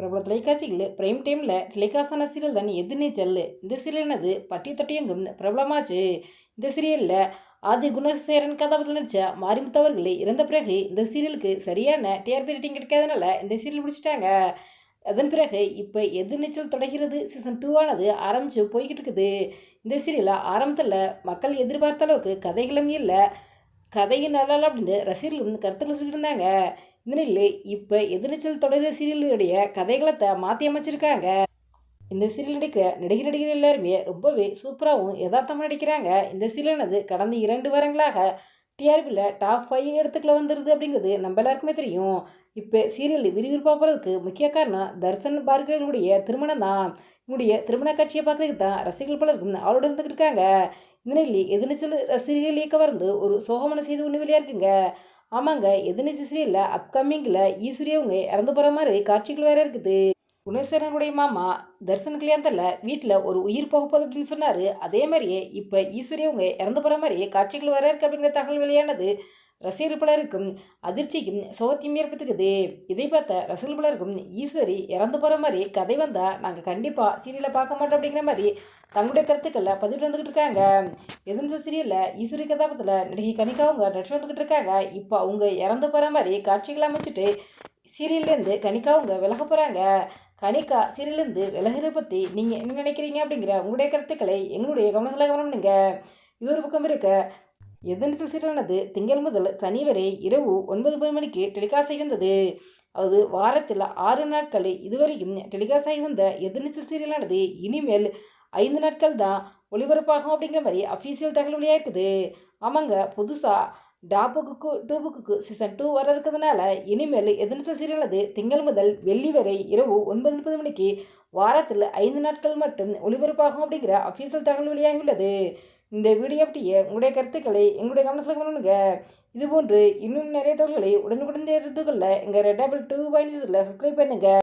பிரபல தொலைக்காட்சிகளில் பிரைம் டைமில் டெலிகாஸ்டான சீரியல் தான் எதிர்நீச்சல். இந்த சீரியலானது பட்டி தொட்டி எங்கும் பிரபலமாச்சு. இந்த சீரியலில் ஆதி குணசேகரன் கதாபாத்திரம் நடித்த மாரிமுத்து அவர்கள் இறந்த பிறகு இந்த சீரியலுக்கு சரியான டிஆர்பி ரேட்டிங் கிடைக்காதனால இந்த சீரியல் முடிச்சிட்டாங்க. அதன் பிறகு இப்போ எதிர்நீச்சல் தொடர்கிறது சீசன் 2 ஆனது ஆரம்பித்து போய்கிட்டு இருக்குது. இந்த சீரியலில் ஆரம்பத்தில் மக்கள் எதிர்பார்த்த அளவுக்கு கதைகளும் இல்லை, கதையும் நல்லா இல்லை அப்படின்னு ரசிகர்களும் கருத்துக்கள் சொல்லிட்டு இருந்தாங்க. இந்த நிலையில் இப்போ எதிர்நீச்சல் தொடர் சீரியலுடைய கதைகளத்தை மாற்றி அமைச்சிருக்காங்க. இந்த சீரியல் நடிக்கிற நடிகர் எல்லாருமே ரொம்பவே சூப்பராகவும் யதார்த்தமாக நடிக்கிறாங்க. இந்த சீரியலானது கடந்த 2 வாரங்களாக டிஆர்பியில் டாப் 5 இடத்துக்குள்ள வந்துடுது அப்படிங்கிறது நம்ம எல்லாருக்குமே தெரியும். இப்போ சீரியல் விறுவிறுப்பாக போகிறதுக்கு முக்கிய காரணம் தர்ஷன் பார்கவிகளுடைய திருமணம் தான். இவங்களுடைய திருமண காட்சியை பார்க்கறதுக்கு தான் ரசிகர்கள் பலருக்கும் அவளோட இருந்துக்கிட்டு இருக்காங்க. இந்த நிலையில் எதிர்நீச்சல் ரசிகர்கள் இயக்க வந்து ஒரு சோகமான செய்தி ஒன்று வெளியாக இருக்குங்க. ஆமாங்க, எதிர்நீச்சல் சீரியலில் அப்கமிங்கில் ஈஸ்வரியவங்க இறந்து போகிற மாதிரி காட்சிகள் வேற இருக்குது. குணசேகரனுடைய மாமா தர்சன் கல்யாணத்தில் வீட்டில் ஒரு உயிர் போக போகுது அப்படின்னு சொன்னார். அதே மாதிரியே இப்போ ஈஸ்வரியவங்க இறந்து போகிற மாதிரி காட்சிகள் வேற இருக்குது அப்படிங்கிற தகவல் வெளியானது ரசிகர் பலருக்கும் அதிர்ச்சிக்கும் சோகத்தையும் ஏற்படுத்துக்குது. இதை பார்த்த ரசிகர் பலருக்கும் ஈஸ்வரி இறந்து போகிற மாதிரி கதை வந்தால் நாங்கள் கண்டிப்பாக சீரியலை பார்க்க மாட்டோம் அப்படிங்கிற மாதிரி தங்களுடைய கருத்துக்களில் பதிவு வந்துக்கிட்டு இருக்காங்க. எதிர்நீச்சல் சீரியலில் ஈஸ்வரி கதாபாத்திரத்தில் நடிகை கனிகா அவங்க நடிச்சு வந்துக்கிட்டு இருக்காங்க. இப்போ அவங்க இறந்து போகிற மாதிரி காட்சிகள் அமைச்சிட்டு சீரியல்லேருந்து கனிகா அவங்க விலக போகிறாங்க. கனிகா சீரியல்லேருந்து விலகிறத பற்றி நீங்கள் என்ன நினைக்கிறீங்க அப்படிங்கிற உங்களுடைய கருத்துக்களை எங்களுடைய கவனத்தில் கவனம்னுங்க. இது ஒரு பக்கம் இருக்க எதிர்நீச்சல் சீரியலானது திங்கள் முதல் சனி வரை இரவு 9 மணிக்கு டெலிகாஸ்ட் ஆகி வந்தது. அதாவது வாரத்தில் 6 நாட்கள் இதுவரைக்கும் டெலிகாஸ்ட் ஆகி வந்த எதிர்நீச்சல் சீரியலானது இனிமேல் 5 நாட்கள் தான் ஒளிபரப்பாகும் அப்படிங்கிற மாதிரி அஃபீஷியல் தகவல் வெளியாக இருக்குது. ஆமாங்க, புதுசாக டாபுக்கு 2 சீசன் 2 வர இருக்கிறதுனால இனிமேல் எதிர்நீச்சல் சீரியலானது திங்கள் முதல் வெள்ளி வரை இரவு 9:30 மணிக்கு வாரத்தில் 5 நாட்கள் மட்டும் ஒளிபரப்பாகும் அப்படிங்கிற அஃபீஷியல் தகவல் வெளியாகியுள்ளது. இந்த வீடியோ பற்றிய உங்களுடைய கருத்துக்களை எங்களுடைய கவனத்தில் கொண்டுங்க. இதுபோன்று இன்னும் நிறைய தகவல்களை உடனுக்குடன் தெரிந்து கொள்ள எங்கள் ரெட் டேபிள் 2 சப்ஸ்கிரைப் பண்ணுங்கள்.